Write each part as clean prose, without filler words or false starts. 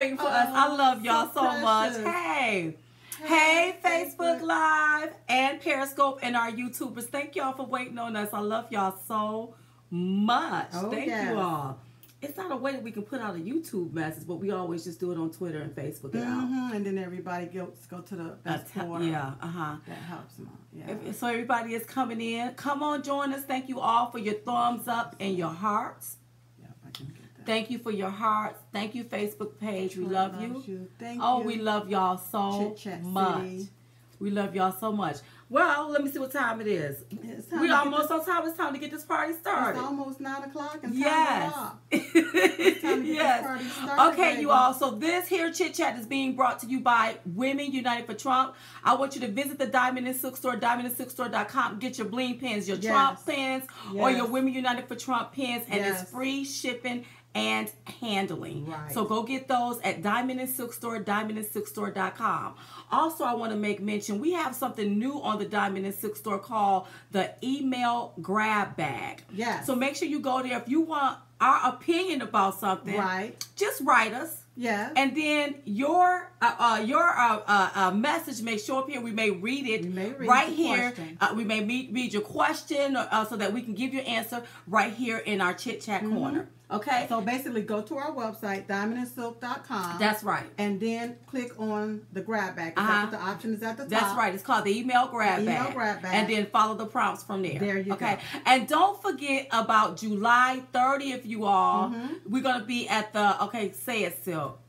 For us. I love y'all so much. Hey, Facebook Live and Periscope and our YouTubers. Thank y'all for waiting on us. I love y'all so much. Thank you all. It's not a way that we can put out a YouTube message, but we always just do it on Twitter and Facebook. And then everybody go to the best order. That helps them out. So everybody is coming in. Come on, join us. Thank you all for your thumbs up and your hearts. Thank you for your hearts. Thank you, Facebook page. We love you. Thank you. We love y'all so much. We love y'all so much. Well, let me see what time it is. We almost on time. It's time to get this party started. It's almost 9 o'clock and yes. It's time to get this party started. Okay, baby. You all. So this here Chit Chat is being brought to you by Women United for Trump. I want you to visit the Diamond and Silk Store, diamondandsilkstore.com. Get your bling pins, your Trump pins, or your Women United for Trump pins, and it's free shipping and handling. So go get those at Diamond and Silk Store, diamondandsilkstore.com. Also, I want to make mention, we have something new on the Diamond and Silk Store called the email grab bag. So make sure you go there. If you want our opinion about something, just write us. And then your message may show up here. We may read it right here. We may read your question so that we can give you an answer right here in our Chit Chat Corner. Okay. So basically, go to our website, diamondandsilk.com. That's right. And then click on the grab bag. That's what the option is at the top. That's right. It's called the email grab bag. And then follow the prompts from there. There you go. And don't forget about July 30th, you all. We're going to be at the, say it, Silk.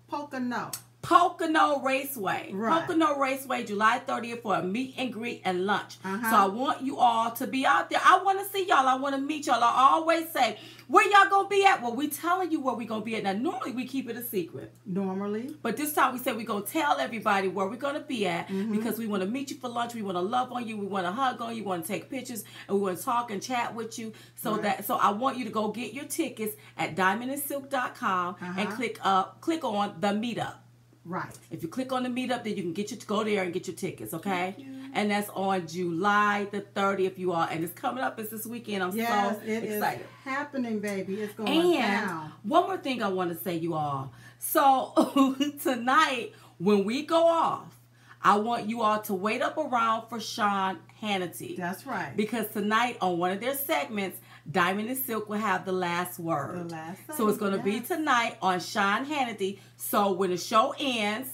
Pocono Raceway. Pocono Raceway, July 30th for a meet and greet and lunch. So I want you all to be out there. I want to see y'all. I want to meet y'all. I always say, where y'all going to be at? Well, we telling you where we going to be at. Now, normally we keep it a secret. But this time we said we're going to tell everybody where we're going to be at because we want to meet you for lunch. We want to love on you. We want to hug on you. We want to take pictures. And we want to talk and chat with you. So so I want you to go get your tickets at diamondandsilk.com and click on the meetup. If you click on the meetup, then you can go there and get your tickets, okay? And that's on July the 30th, you all. And it's coming up. It's this weekend. I'm so excited. It is happening, baby. It's going down. One more thing I want to say, you all. So tonight, when we go off, I want you all to wait up around for Sean Hannity. That's right. Because tonight on one of their segments, Diamond and Silk will have the last word. So it's going to be tonight on Sean Hannity. So when the show ends,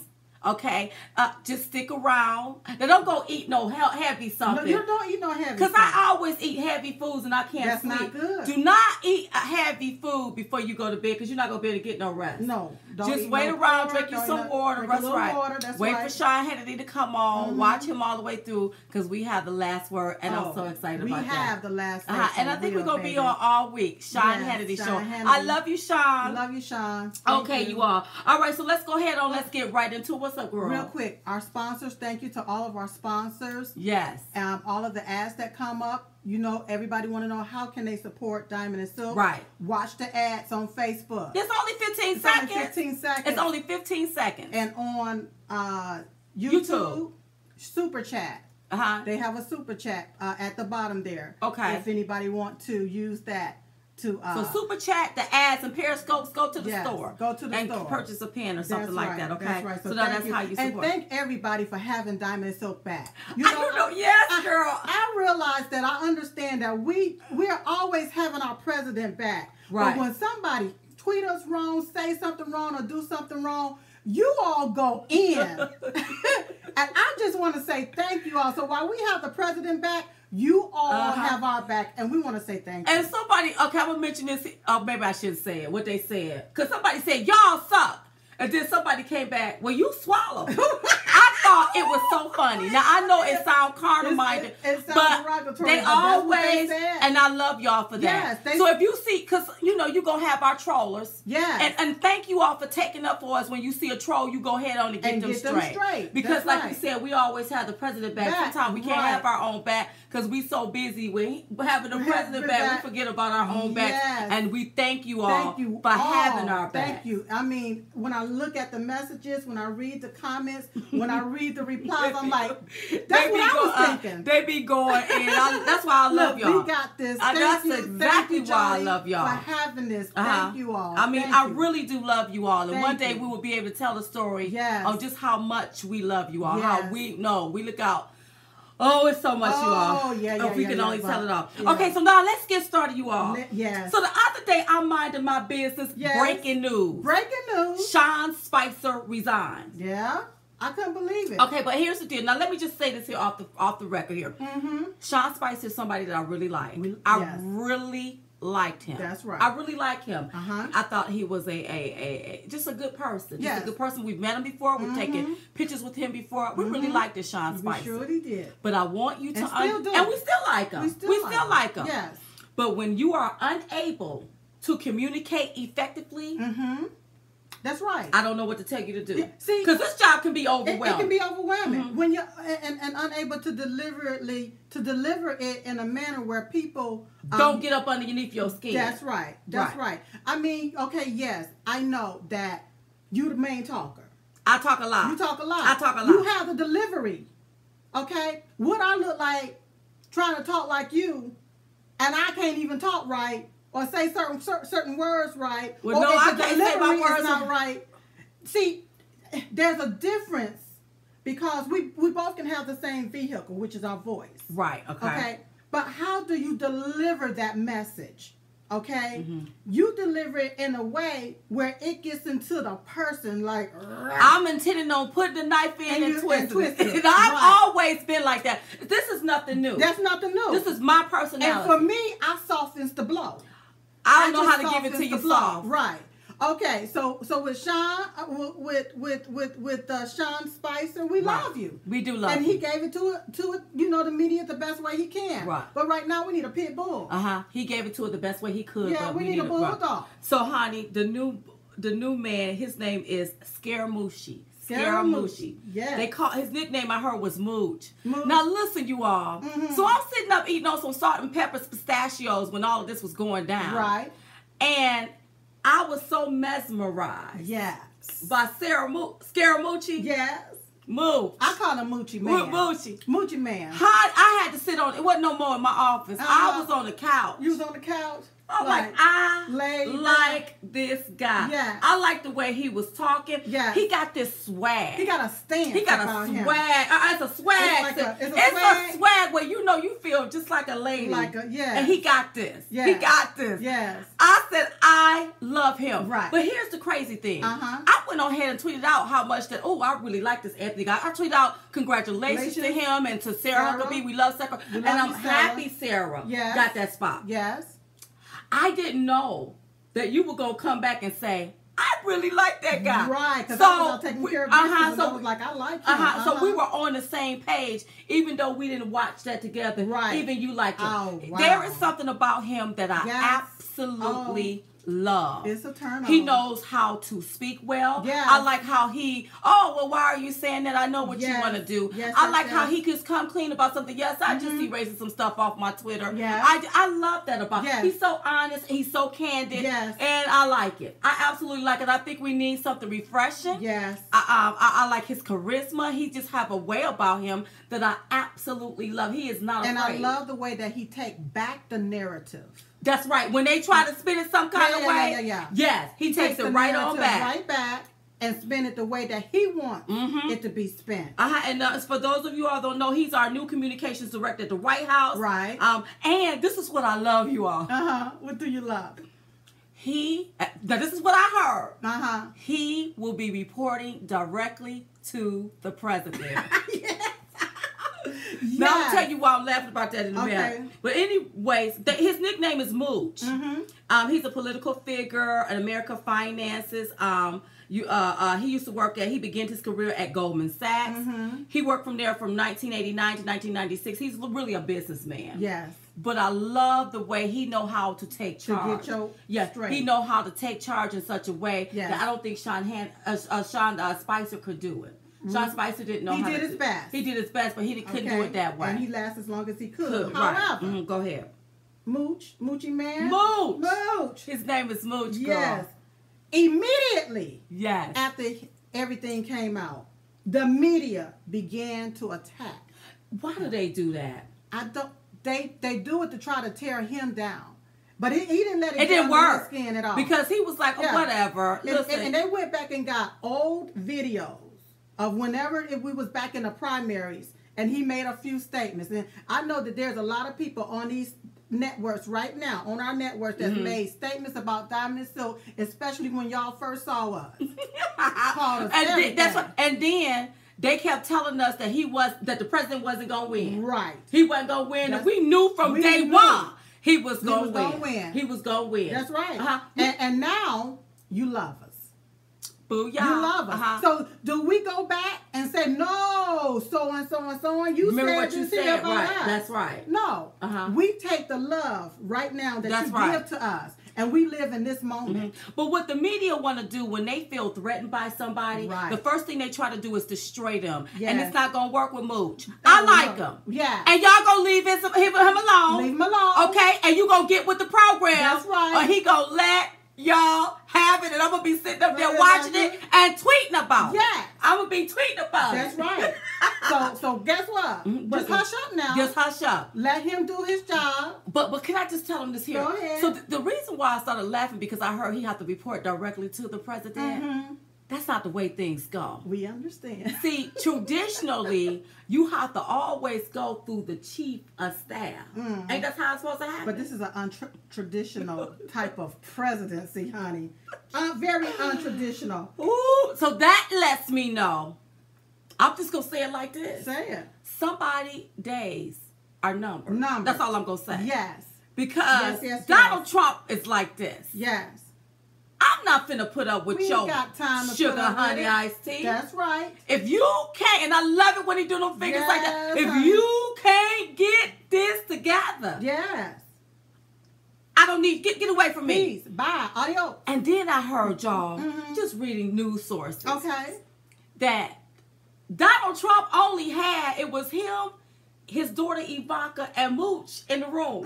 just stick around. Now don't go eat no heavy something. No, you don't eat no heavy. Because I always eat heavy foods and I can't sleep. That's not good. Do not eat heavy food before you go to bed because you're not going to be able to get no rest. No. Just wait around, drink you some water. That's right. Wait for Sean Hannity to come on. Watch him all the way through because we have the last word and I'm so excited about that. We have the last word. And I think we're going to be on all week. Sean Hannity show. I love you, Sean. Love you, Sean. Okay, you all. All right, so let's go ahead and let's get right into what's up, girl. Real quick, our sponsors, thank you to all of our sponsors. Yes. All of the ads that come up, you know, everybody want to know how can they support Diamond and Silk. Watch the ads on Facebook. It's only 15 seconds. Only 15 seconds. It's only 15 seconds. And on YouTube, Super Chat. They have a Super Chat at the bottom there. If anybody want to use that. So Super Chat, the ads, and Periscopes, go to the store. Go to the store. And purchase a pen or something like that, okay? That's right. So that's how you support. And thank everybody for having Diamond and Silk back. Yes, girl. I realize that I understand that we are always having our president back. But when somebody tweet us wrong, say something wrong, or do something wrong, you all go in. And I just want to say thank you all. So while we have the president back, you all have our back, and we want to say thank you. And somebody, I'm going to mention this. Maybe I shouldn't say it, what they said. Because somebody said, y'all suck. And then somebody came back, well, you swallowed. I thought it was so funny. Now, I know it sounds carnal-minded, but they always, and I love y'all for that. So if you see, because, you know, you're going to have our trollers. And thank you all for taking up for us. When you see a troll, you go ahead on and get them straight. Because like we said, we always have the president back. Sometimes we can't have our own back because we so busy with having the president back. We forget about our own back. And we thank you all for having our back. Thank you. I mean, when I look at the messages, when I read the comments, when I read read the replies. I'm like, that's what I was thinking. They be going, and that's why I love y'all. We got this. That's exactly why I love y'all. For having this. Thank you all. I mean, I really do love you all. And one day we will be able to tell the story of just how much we love you all. How we look out. Oh, it's so much, you all. If we can only tell it all. Yeah. Okay, so now let's get started, you all. Yes. So the other day, I'm minding my business. Yes. Breaking news. Sean Spicer resigned. Yeah. I couldn't believe it. Okay, but here's the deal. Now, let me just say this here off the record here. Sean Spicer is somebody that I really like. I really liked him. That's right. I really like him. I thought he was just a good person. Just a good person. We've met him before. We've taken pictures with him before. We really liked this Sean Spicer. We surely did. But I want you to and we still like him. We still like him. Yes. But when you are unable to communicate effectively, that's right. I don't know what to tell you to do. See, because this job can be overwhelming. It can be overwhelming when you're and unable to deliver it in a manner where people don't get up underneath your skin. That's right. That's right. I mean, okay, yes, I know that you're the main talker. I talk a lot. You talk a lot. I talk a lot. You have the delivery. Okay, what I look like trying to talk like you, and I can't even talk right. Or say certain words right, well, no, I can't say my words not right. See, there's a difference because we both can have the same vehicle, which is our voice. Right. Okay. But how do you deliver that message? Okay, you deliver it in a way where it gets into the person like. I'm intending on putting the knife in and twisting it. I've always been like that. This is nothing new. That's nothing new. This is my personality. And for me, I softens the blow. I don't know how to give it to you soft. Right. Okay. So with Sean, with Sean Spicer, we love you. We do love you. And he gave it to the media the best way he can. Right. But right now we need a pit bull. He gave it to it the best way he could. Yeah, we need a bulldog. So, honey, the new man, his name is Scaramucci. Yeah. They call his nickname I heard was Mooch. Now listen, you all. So I'm sitting up eating on some salt and pepper pistachios when all of this was going down. Right. And I was so mesmerized. Yes. By Scaramucci. Yes. Mooch. I call him Moochie Man. Moochie Man. I had to sit on. It wasn't no more in my office. I was on the couch. You was on the couch. I'm like I like this guy. Yeah. I like the way he was talking. Yeah. He got this swag. He got a stance. He got a swag. It's a swag. It's a swag where you feel just like a lady. And he got this. Yeah. He got this. Yes. I said I love him. Right. But here's the crazy thing. I went on ahead and tweeted out how much that I really like this Anthony guy. I tweeted out congratulations to him and to Sarah Huckabee. We love Sarah. And I'm happy Sarah got that spot. Yes. I didn't know that you were going to come back and say, I really like that guy. Right, because I was taking care of business, so I was like, I like him. So we were on the same page, even though we didn't watch that together. Right. Even you like him. Oh, wow. There is something about him that I absolutely love. It's a turn on. He knows how to speak well. Yeah. I like how why are you saying that? I know what you want to do. Yes, I like how he could come clean about something. Yes, I just erased some stuff off my Twitter. Yeah. I love that about him. He's so honest. He's so candid. Yes. And I like it. I absolutely like it. I think we need something refreshing. Yes. I like his charisma. He just have a way about him that I absolutely love. He is not afraid. And I love the way that he take back the narrative. That's right. When they try to spin it some kind of way, yes, he takes it right on back. Right back and spin it the way that he wants it to be spent. And for those of you all don't know, he's our new communications director at the White House. Right. And this is what I love, you all. What do you love? Now this is what I heard. He will be reporting directly to the president. Now I'll tell you why I'm laughing about that in a minute. But anyways, his nickname is Mooch. He's a political figure in America finances. He used to work he began his career at Goldman Sachs. He worked from there from 1989 to 1996. He's really a businessman. Yes. But I love the way he know how to take charge. To get straight. He know how to take charge in such a way that I don't think Sean Spicer could do it. Sean Spicer didn't know how to do it. He did his best. He did his best, but he couldn't do it that way. And he lasted as long as he could. However, right. Go ahead. Moochie Man. Mooch. His name is Mooch. Yes. Immediately. Yes. After everything came out, the media began to attack. Why do they do that? They do it to try to tear him down. But he didn't let it didn't work his skin at all. Because he was like, whatever. And they went back and got old videos of whenever we was back in the primaries, and he made a few statements. And I know that there's a lot of people on these networks right now, on our networks, that's made statements about Diamond and Silk, especially when y'all first saw us. Called us and then they kept telling us that that the president wasn't gonna win. Right. He wasn't gonna win, and we knew from day one he was gonna win. He was gonna win. That's right. And now you love us. Booyah. You love us. So do we go back and say, no, so and so and so and you remember said what you said, right? Us. That's right. No. We take the love right now that you give to us, and we live in this moment. But what the media want to do when they feel threatened by somebody, the first thing they try to do is destroy them. Yes. And it's not going to work with Mooch. I like him. Yeah. And y'all going to leave him alone. Leave him alone. Okay? And you going to get with the program. That's right. Or he going to let y'all have it, and I'm going to be sitting up there watching it and tweeting about it. Yeah. I'm going to be tweeting about it. That's right. So guess what? Just hush up now. Just hush up. Let him do his job. But can I just tell him this here? Go ahead. So the reason why I started laughing, because I heard he had to report directly to the president. That's not the way things go. We understand. See, traditionally, you have to always go through the chief of staff. Ain't that how it's supposed to happen? But this is an untraditional type of presidency, honey. Very untraditional. Ooh, so that lets me know. I'm just going to say it like this. Say it. Somebody days are numbered. That's all I'm going to say. Yes. Because Donald Trump is like this. Yes. I'm not finna put up with your sugar honey iced tea. That's right. If you can't, and I love it when he do them fingers like that. If you can't get this together. Yes. I don't need, get away from me. Peace. Bye. Adios. And then I heard y'all, just reading news sources. Okay. That Donald Trump only had, it was him, his daughter Ivanka, and Mooch in the room.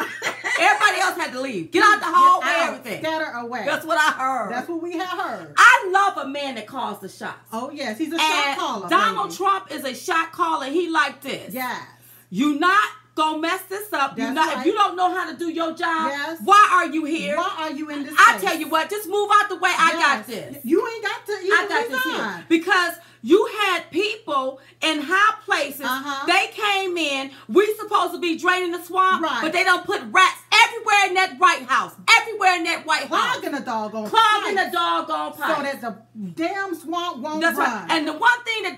Everybody else had to leave. Get out the hallway, everything. Scatter away. That's what I heard. That's what we have heard. I love a man that calls the shots. Oh, yes. He's a shot caller. Donald Trump is a shot caller. He like this. Yes. You not gonna mess this up. That's If you don't know how to do your job, why are you here? Why are you in this I tell you what, just move out the way. I got this. You ain't got to even I got this here. Because you had people in high places. They came in. We supposed to be draining the swamp, but they don't put rats everywhere in that White House. Everywhere in that White House. Clogging the doggone pipe. So that the damn swamp won't run. Right. And the one thing that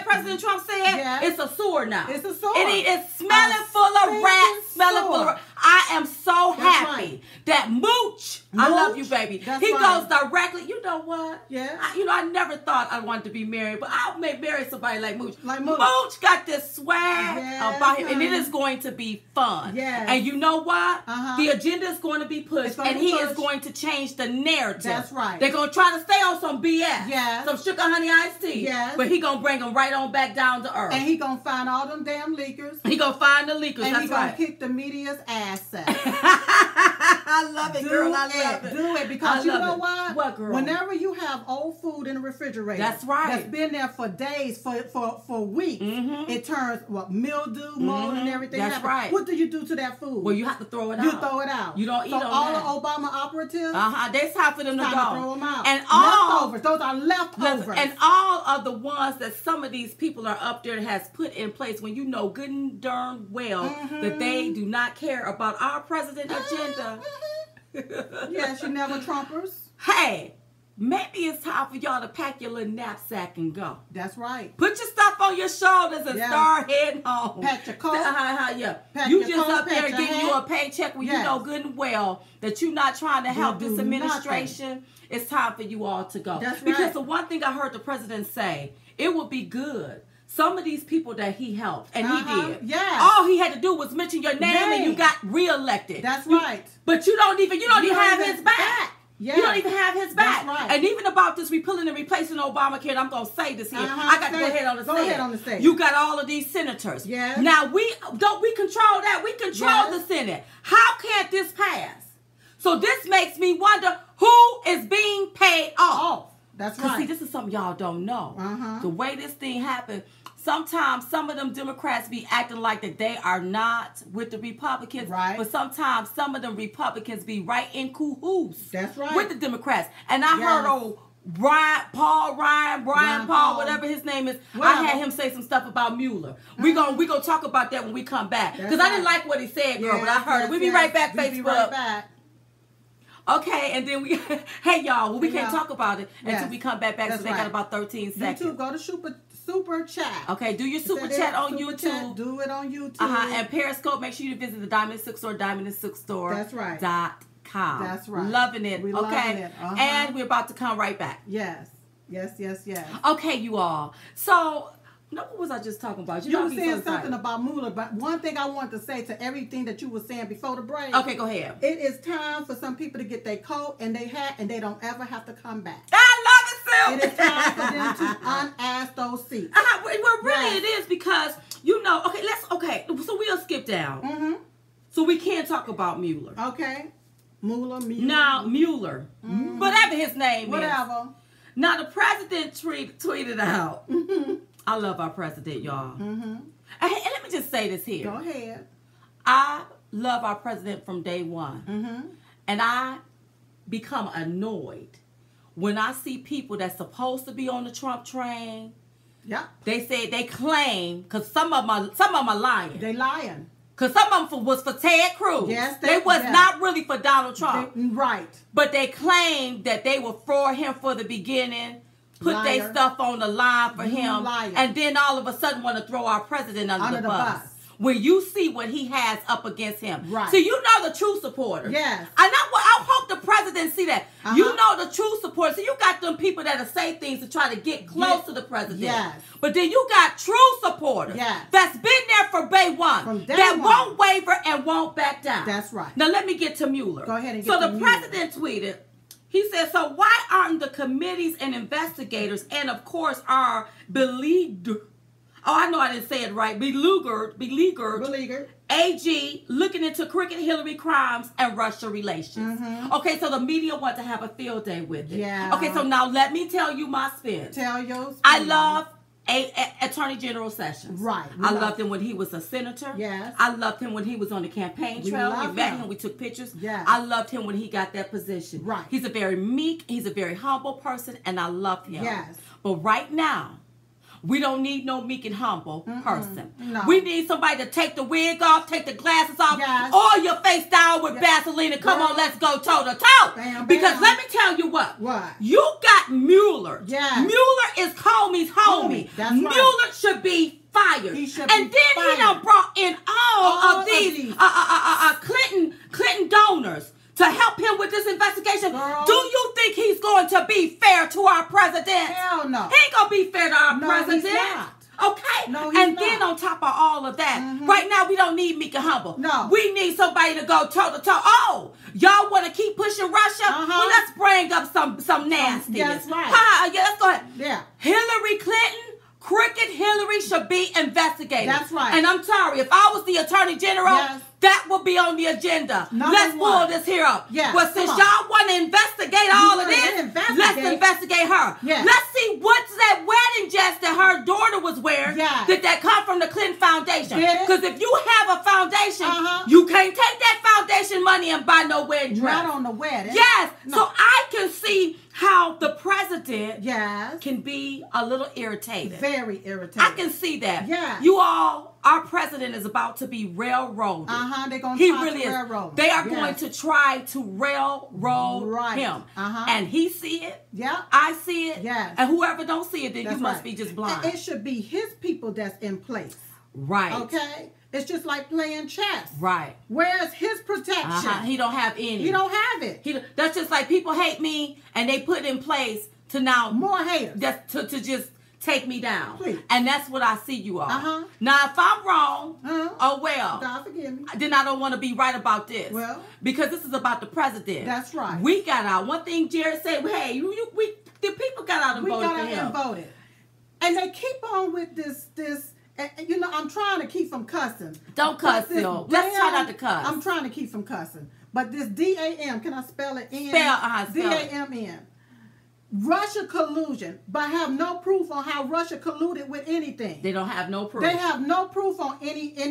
President Trump said, it's a sewer now. It's a sewer. It's smelling full of rats. Smelling full of rats. I am so happy that Mooch, I love you, baby. He goes directly. You know what? Yeah. I never thought I wanted to be married, but I may marry somebody like Mooch. Mooch got this swag about him, and it is going to be fun. Yes. And you know what? The agenda is going to be pushed, and he is going to change the narrative. That's right. They're going to try to stay on some BS, some sugar honey iced tea. Yes. But he going to bring them right on back down to earth. And he going to find all them damn leakers. He going to find the leakers. And that's he going to kick the media's ass out. I love it, girl. I love it. Do it, because you know what? What, girl? Whenever you have old food in the refrigerator, that's right, that's been there for days, for weeks, it turns mildew, mold, and everything. That's right. What do you do to that food? Well, you have to throw it out. You throw it out. You don't eat on all that. the Obama operatives. There's time for them to go. Throw them out. And leftovers. Those are leftovers. And all of the ones that some of these people are up there has put in place, when you know good and darn well that they do not care about our president agenda. Yes, you never Trumpers. Hey, maybe it's time for y'all to pack your little knapsack and go. That's right. Put your stuff on your shoulders and start heading home. Pack your coat. You just up there getting you a paycheck when you know good and well that you're not trying to help this administration. Nothing. It's time for you all to go. That's right. Because the one thing I heard the president say, it would be good. Some of these people that he helped, and he did. Yeah. All he had to do was mention your name and you got reelected. That's right. But you don't even have his back. Yeah. You don't even have his back. That's right. And even about this repealing and replacing Obamacare, I'm going to say this here. I got to go ahead on the stage. You got all of these senators. Yes. Now, we control that. We control the Senate. How can't this pass? So this makes me wonder who is being paid off. That's right. See, this is something y'all don't know. The way this thing happened, sometimes some of them Democrats be acting like that they are not with the Republicans. Right. But sometimes some of them Republicans be right in cahoots. That's right. With the Democrats. And I heard Brian Paul, whatever his name is. I had him say some stuff about Mueller. We gonna talk about that when we come back. Because I didn't like what he said, girl, but I heard it. We'll be right back, Facebook. Be right back. Okay, and then hey y'all, we can't talk about it until we come back. So they got about 13 seconds. YouTube, go to Super Chat. Okay, do your Super Chat on YouTube. Chat, do it on YouTube. And Periscope, make sure you visit the Diamond Silk Store, DiamondSilkStore. That's right. .com. That's right. Loving it. We loving it. And we're about to come right back. Yes. Okay, you all. So, what was I just talking about? You were saying something about Mueller, but one thing I wanted to say to everything that you were saying before the break. Okay, go ahead. It is time for some people to get their coat and their hat, and they don't ever have to come back. I love it, Sil. It is time for them to unask those seats. Well, really, it is because so we'll skip down. So we can't talk about Mueller. Okay. Mueller. Now, Mueller. Whatever his name is. Now, the president tweeted out. I love our president, y'all. And let me just say this here. Go ahead. I love our president from day one. And I become annoyed when I see people that's supposed to be on the Trump train. Yeah. They claim, because some of them are lying. They lying. Because some of them was for Ted Cruz. Yes, they was not really for Donald Trump. Right. But they claimed that they were for him for the beginning, put their stuff on the line for him, and then all of a sudden want to throw our president under the bus. When you see what he has up against him. Right. So you know the true supporters. Yes. And I hope the president see that. You know the true supporters. So you got them people that'll say things to try to get close to the president. Yes. But then you got true supporters that's been there for day one. Won't waver and won't back down. That's right. Now let me get to Mueller. Go ahead and get to Mueller. So the president tweeted, he said, so why aren't the committees and investigators and of course our beleaguered, I know I didn't say it right, beleaguered AG looking into Cricket Hillary crimes and Russia relations. Okay, so the media want to have a field day with it. Yeah. Okay, so now let me tell you my spin. Tell your spin. I love Attorney General Sessions. Right. I loved him when he was a senator. Yes. I loved him when he was on the campaign trail. We met him. We took pictures. Yes. I loved him when he got that position. Right. He's a very meek, he's a very humble person, and I love him. Yes. But right now, we don't need no meek and humble person. No. We need somebody to take the wig off, take the glasses off, oil your face down with Vaseline, and come on, let's go toe to toe. Because let me tell you what. You got Mueller. Yes. Mueller is Comey's homie. That's Mueller right. should be fired. He should and be then fired. He done brought in all of these Clinton donors to help him with this investigation. Girl. Do you think he's going to be fair to our president? Hell no. He ain't going to be fair to our president. He's not. Okay? No, he's and not. then on top of all of that, right now we don't need meek and humble. No. We need somebody to go toe to toe. Oh, y'all want to keep pushing Russia? Well, let's bring up some nastiness. That's right. Yeah, let's go ahead. Yeah. Hillary Clinton, Cricket Hillary should be investigated. That's right. And I'm sorry, if I was the Attorney General, that would be on the agenda. Let's pull this here up. Yeah, well, since y'all want to investigate all of this, let's investigate her. Yeah. Let's see what's that wedding dress that her daughter was wearing. Yeah. Did that come from the Clinton Foundation? Because if you have a foundation, you can't take that foundation money and buy no wedding dress. Not on the wedding. Yes. No. So I can see how the president Yes. can be a little irritated. Very irritated. I can see that. Yeah. You all, our president is about to be railroaded. They're going to try really to railroad. They are going to try to railroad him. And he see it. Yeah. I see it. Yes. And whoever don't see it, then you must be just blind. And it should be his people that's in place. Right. Okay? It's just like playing chess. Right. Where's his protection? He don't have any. He don't have it. That's just like people hate me and they put in place to now more haters. To just take me down. Please. And that's what I see you all. Now, if I'm wrong, oh well. God forgive me. Then I don't want to be right about this. Well. Because this is about the president. That's right. We got out. One thing Jared said, hey, the people got out and voted for him. We got out and voted. And they keep on with this, you know, I'm trying to keep from cussing. Don't cuss, Phil. Let's try not to cuss. I'm trying to keep from cussing. But this DAM, can I spell it? Spell. DAMN. Russia collusion, but have no proof on how Russia colluded with anything. They don't have no proof. They have no proof on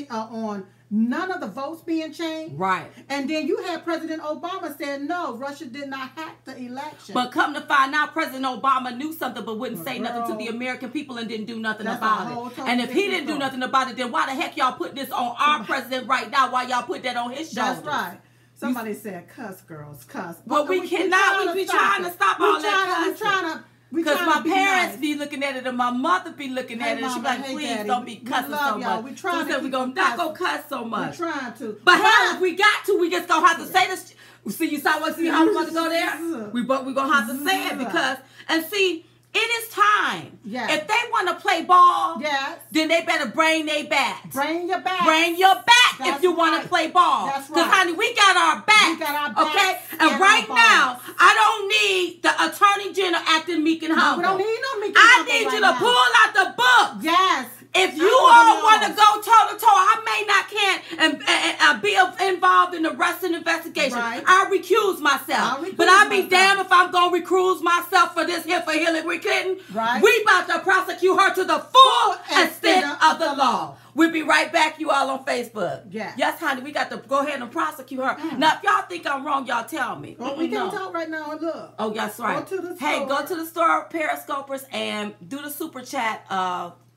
on none of the votes being changed. Right. And then you had President Obama saying, no, Russia did not hack the election. But come to find out, President Obama knew something but wouldn't say nothing to the American people and didn't do nothing about it. And if he didn't do nothing about it, then why the heck y'all put this on our president right now while y'all put that on his shoulders? That's right. Somebody said, cuss, girls, cuss. Well, we cannot. We be trying to stop all that cussing. Because my parents be looking at it and my mother be looking at it and she be like, please don't be cussing so much. We trying to we're not going to cuss so much. We're trying to. But hell, if we got to, we just going to have to say this. See, you saw see how we're going to go there? We're going to have to say it because, and see, it is time. Yes. If they want to play ball, yes, then they better bring their bat. Bring your bat. Bring your bat if you want to play ball. That's right. Because, honey, we got our back. We got our backs. Okay? And right now, I don't need the Attorney General acting meek and humble. We don't need no meek and I humble. need you to pull out the book. Yes. If you all want to go toe to toe, I may not can be involved in the Russian investigation. Right. I recuse myself. But I'll be damned if I'm going to recuse myself for this here for Hillary Clinton. Right. We about to prosecute her to the full extent of the law. We'll be right back, you all on Facebook. Yeah. Yes, honey, we got to go ahead and prosecute her. Now, if y'all think I'm wrong, y'all tell me. Well, we can't talk right now and look. Oh, that's right. Go to the store. Hey, go to the store, Periscopers, and do the super chat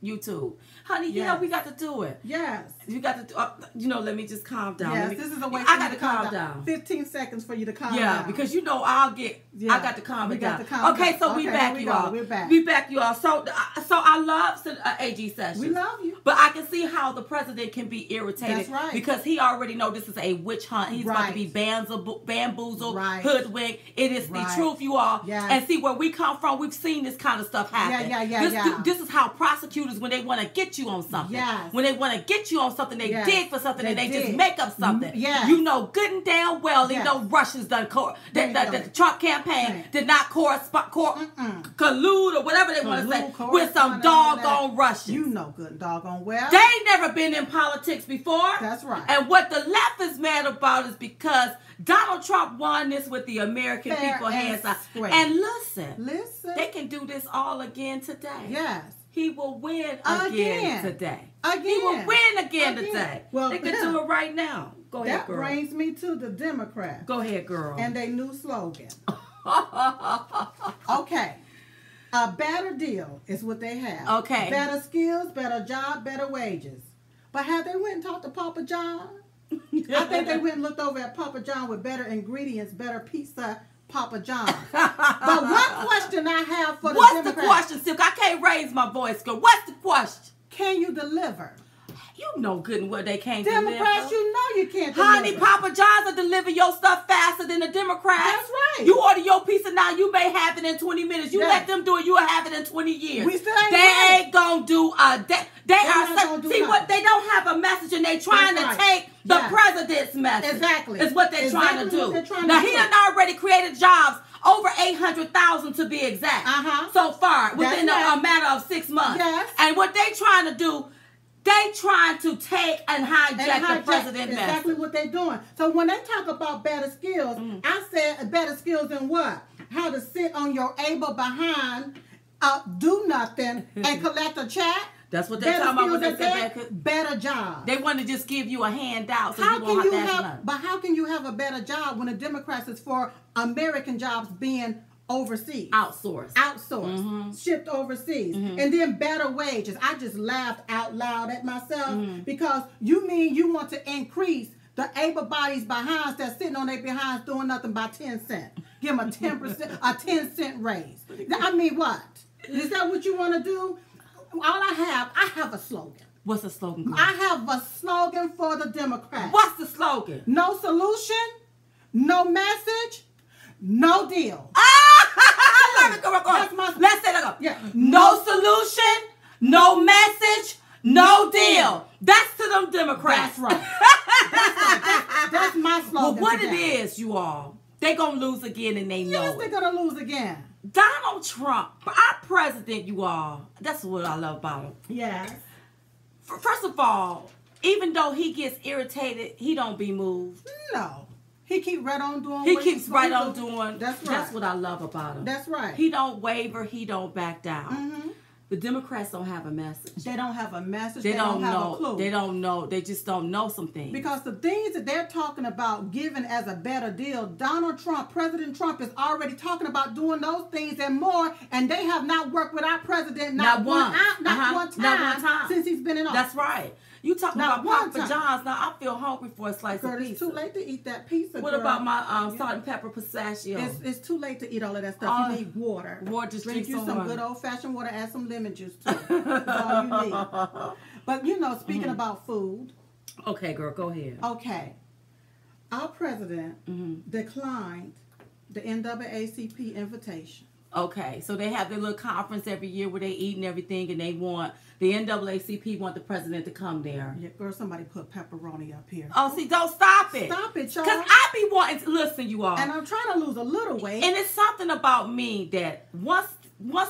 YouTube. Honey, yeah, we got to do it. Yes. You got to, let me just calm down. Yes, this is a way I got to calm down. 15 seconds for you to calm down. Yeah, because I got to calm it down. Okay, so we back, you all. We're back. We back, you all. So I love AG sessions. We love you. But I can see how the president can be irritated. That's right. Because he already know this is a witch hunt. He's about to be bamboozled, hoodwinked. It is the truth, you all. Yes. And see, where we come from, we've seen this kind of stuff happen. This is how prosecutors, when they want to get you on something. Yes. When they want to get you on something, they dig for something and they just make up something. Yes. You know good and damn well they know Russians done the Trump campaign did not collude or whatever they want to say with some doggone Russians. You know good and doggone well. They ain't never been in politics before. That's right. And what the left is mad about is because Donald Trump won this with the American people hands up. And listen, they can do this all again today. Yes. He will win again today. He will win again today. Well, they can do it right now. Go ahead, girl. That brings me to the Democrats. Go ahead, girl. And their new slogan. Okay. A better deal is what they have. Okay. Better skills, better job, better wages. But have they went and talked to Papa John? I think they went and looked over at Papa John with better ingredients, better pizza, Papa John. But one question I have for the Democrats. What's the question, Silk? I can't raise my voice, girl. What's the question? Can you deliver? You know good and well they can't Democrats, deliver. you know you can't deliver. Honey, Papa John's will deliver your stuff faster than the Democrats. That's right. You order your pizza now, you may have it in 20 minutes. You let them do it, you will have it in 20 years. We still ain't gonna do a day. They don't have a message and they trying to take the president's message. Exactly. Is what they're trying to do. Now he done already created jobs. Over 800,000 to be exact. So far, within a matter of 6 months. Yes. And what they trying to do, they trying to take and hijack the president's message. Exactly what they're doing. So when they talk about better skills, I said better skills in what? How to sit on your able behind, do nothing, and collect a check. That's what they're talking about when they say better job. They want to just give you a handout so how you won't have to ask nothing. But how can you have a better job when the Democrats is for American jobs being overseas? Outsourced. Shipped overseas. And then better wages. I just laughed out loud at myself because you mean you want to increase the able-bodies behinds that's sitting on their behinds doing nothing by 10 cents. Give them a 10%, a 10-cent raise. I mean, what? Is that what you want to do? I have a slogan. What's the slogan, girl? I have a slogan for the Democrats. What's the slogan? No solution, no message, no deal. I love it, girl. Let's say that up. Yeah. No solution, no message, no deal. That's to them Democrats. That's right. That's my slogan. Well, what it is, you all, they gonna lose again and they know it. Yes, they're gonna lose again. Donald Trump, our president, you all, that's what I love about him. Yes. First of all, even though he gets irritated, he don't be moved. No. He keeps right on doing. He keeps right on doing. That's right. That's what I love about him. That's right. He don't waver. He don't back down. The Democrats don't have a message. They don't have a message. They don't have a clue. They don't know. They just don't know some things. Because the things that they're talking about giving as a better deal, Donald Trump, President Trump is already talking about doing those things and more, and they have not worked with our president not one time since he's been in office. That's right. You talking about Papa John's. Now, I feel hungry for a slice of pizza. It's too late to eat that pizza, What about my salt and pepper pistachio? It's too late to eat all of that stuff. You need water. Just drink you some good old-fashioned water. Add some lemon juice, too. That's all you need. But, speaking about food. Okay, girl, go ahead. Okay. Our president declined the NAACP invitation. Okay, so they have their little conference every year where they eat and everything, and they want the NAACP want the president to come there. Yeah, girl, somebody put pepperoni up here. Oh, see, don't stop it. Stop it, y'all. Because I be wanting to listen, you all. And I'm trying to lose a little weight. And it's something about me that once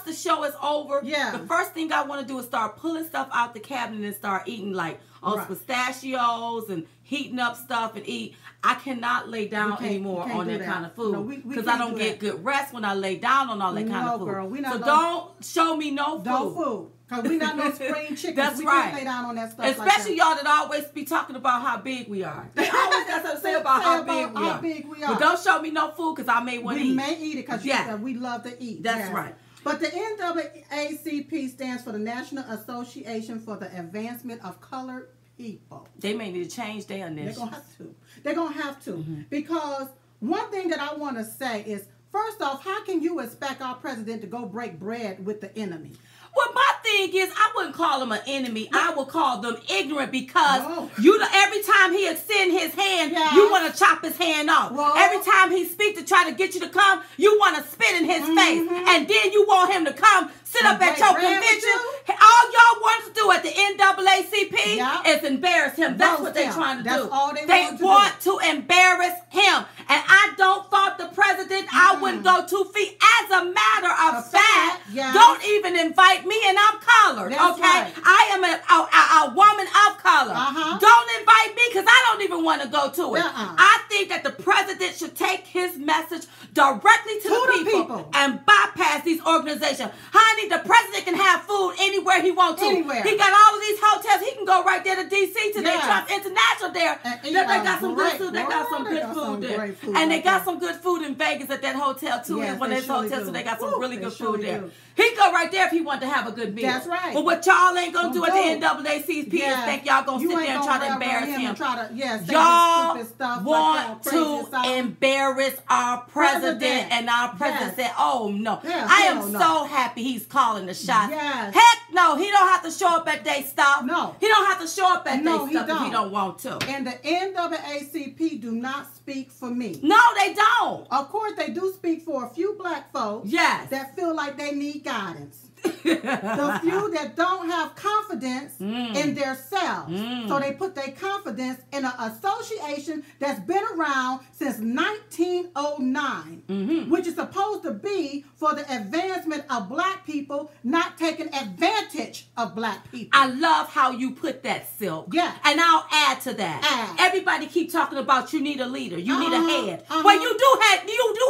the show is over, the first thing I want to do is start pulling stuff out the cabinet and start eating like pistachios and heating up stuff and eat. I cannot lay down anymore on that kind of food because I don't get good rest when I lay down on all that kind of food. Girl, so don't show me no food. No food. Because we're not no spring chickens. That's we right. Can't lay down on that stuff. Especially y'all that always be talking about how big we are. They always got something to say about how big we are. But don't show me no food because I may want to eat. We may eat it because we love to eat. That's right. But the NAACP stands for the National Association for the Advancement of Colored People. They may need to change their initials. They're going to have to. Because one thing that I want to say is, first off, how can you expect our president to go break bread with the enemy? Well, my thing is, I wouldn't call them an enemy. I would call them ignorant because every time he extend his hand, you want to chop his hand off. Every time he speaks to try to get you to come, you want to spit in his face. And then you want him to come sit up at your convention. All y'all want to do at the NAACP is embarrass him. That's what they're trying to do. All they want to embarrass him. And I don't fault the president. I wouldn't go 2 feet. As a matter of fact, don't even invite me, and I'm colored. I am a woman of color. Don't invite me because I don't even want to go to it. I think that the president should take his message directly to the people and bypass these organizations. Honey, the president can have food anywhere he wants to. He got all of these hotels. He can go right there to D.C. to their Trump International there. They got some good food. They got some good food there. And they got some good food in Vegas at that hotel too. It's one of those hotels, so they got some really good food there. He can go right there if he wanted to have a good meal. That's right. But what y'all ain't gonna do at the NAACP is think y'all gonna sit there and try to embarrass him. Y'all want to embarrass our president, and our president said, "Oh no, I am so happy he's calling the shots." Heck no, he don't have to show up at their stuff. No, he don't have to show up at their stuff if he don't want to. And the NAACP do not speak for me. No, they don't. Of course, they do speak for a few black folks. That feel like they need guidance. The few that don't have confidence in their selves. So they put their confidence in an association that's been around since 1909, which is supposed to be for the advancement of black people, not taking advantage of black people. I love how you put that, Silk. And I'll add to that. Everybody keep talking about you need a leader, you need a head. Well, you do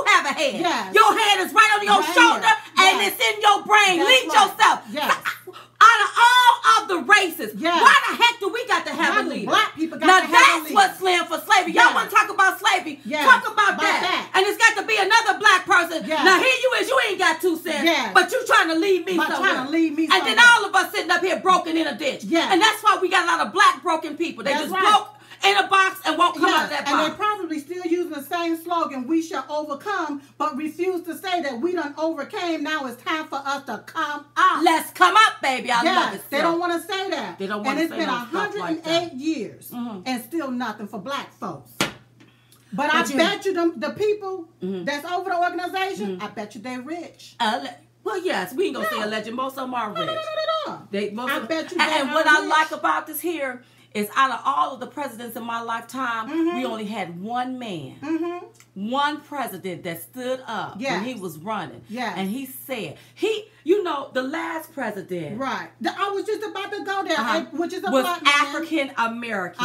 have a head. Your head is right on your shoulder and it's in your brain. Lead yourself. Out of all of the races, why the heck do we got to have a leader? Black people got to have a that's leader. what's slaying for slavery. Y'all want to talk about slavery? Talk about that. And it's got to be another black person. Now here you is, you ain't got 2 cents, but you trying to lead me somewhere. And then all of us sitting up here broken in a ditch. And that's why we got a lot of black broken people. They just broke in a box and won't come out of that box. And they're probably still using the same slogan, we shall overcome, but refuse to say that we done overcame. Now it's time for us to come up. Let's come up, baby. I love it. They don't want to say that. They don't want to say that. And it's been 108 years and still nothing for black folks. But I bet you the people that's over the organization, I bet you they're rich. Well, yes, we ain't going to say alleged. Most of them are rich. I bet you and what I like about this here is out of all of the presidents in my lifetime, we only had one man one president that stood up when he was running. Yes. And he said, the last president. Right. I was just about to go there, which is was African American.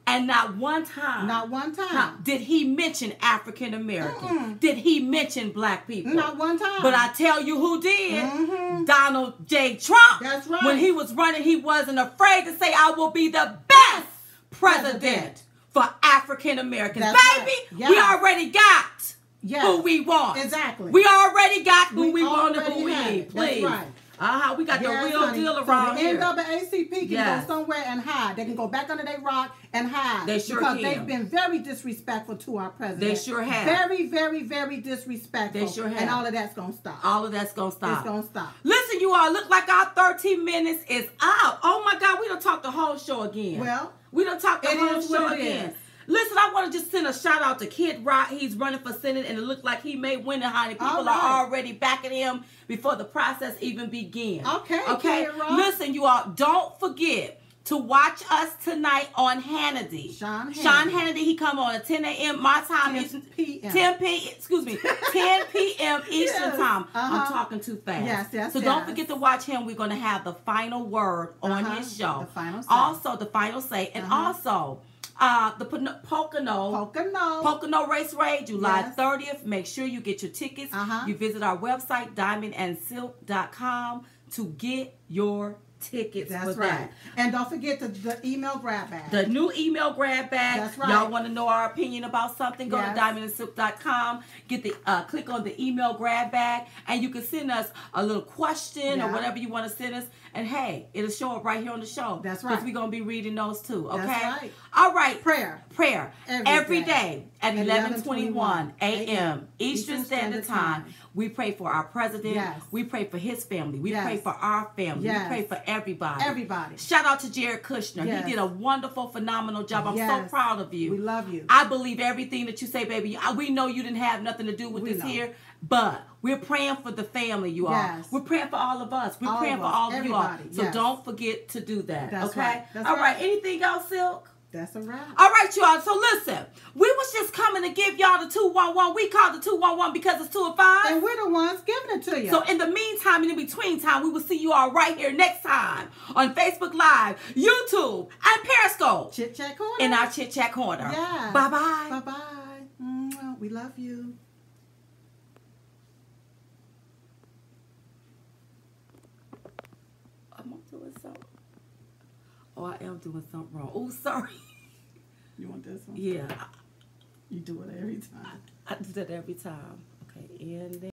And not one time. Did he mention African American? Did he mention black people? Not one time. But I tell you who did. Donald J. Trump. That's right. When he was running, he wasn't afraid to say, I will be the best president for African Americans. Baby, right. We already got who we want. Exactly. We already got who we want and who we need. Please. That's right. We got the real deal around here. The NAACP can go somewhere and hide. They can go back under their rock and hide. They sure because can. they've been very disrespectful to our president. They sure have. Very, very, very disrespectful. They sure have. And all of that's going to stop. All of that's going to stop. It's going to stop. Listen, you all, look like our 13 minutes is up. Oh, my God, we done talked the whole show again. Well, we done talked the whole show again. Listen, I want to just send a shout out to Kid Rock. He's running for Senate, and it looked like he may win it, honey. People are already backing him before the process even begins. Okay. Kid Rock. Listen, you all, don't forget to watch us tonight on Hannity. Sean Hannity, he come on at 10 a.m. my time. 10 p.m. 10 p.m. Eastern time. I'm talking too fast. Yes. So don't forget to watch him. We're going to have the final word on his show. The final say. Also, the final say. And also, the Pocono Raceway, July 30th. Make sure you get your tickets. You visit our website, diamondandsilk.com, to get your tickets. That's right. That. And don't forget the email grab bag. The new email grab bag. That's right. Y'all want to know our opinion about something? Go to diamondandsilk.com. Get the click on the email grab bag, and you can send us a little question or whatever you want to send us. And hey, it'll show up right here on the show. That's right. Because we're gonna be reading those too. Okay. That's right. All right. Prayer. Every day at 11:21 a.m. Eastern Standard Time. We pray for our president. Yes. We pray for his family. We pray for our family. Yes. We pray for everybody. Everybody. Shout out to Jared Kushner. Yes. He did a wonderful, phenomenal job. I'm so proud of you. We love you. I believe everything that you say, baby. We know you didn't have nothing to do with this here, but we're praying for the family, you all. Yes. We're praying for all of us. We're praying for all of you all. So don't forget to do that. That's okay? Right. That's all right. Anything else, Silk? That's a wrap. All right, y'all. So listen, we was just coming to give y'all the 211. We called the 211 because it's 2 and 5. And we're the ones giving it to you. So in the meantime and in between time, we will see you all right here next time on Facebook Live, YouTube, and Periscope. Chit Chat Corner. In our Chit Chat Corner. Yeah. Bye-bye. Bye-bye. We love you. Am I doing something? Oh, I am doing something wrong. Oh, sorry. You want this one? Yeah. You do it every time. I do that every time. Okay, and then.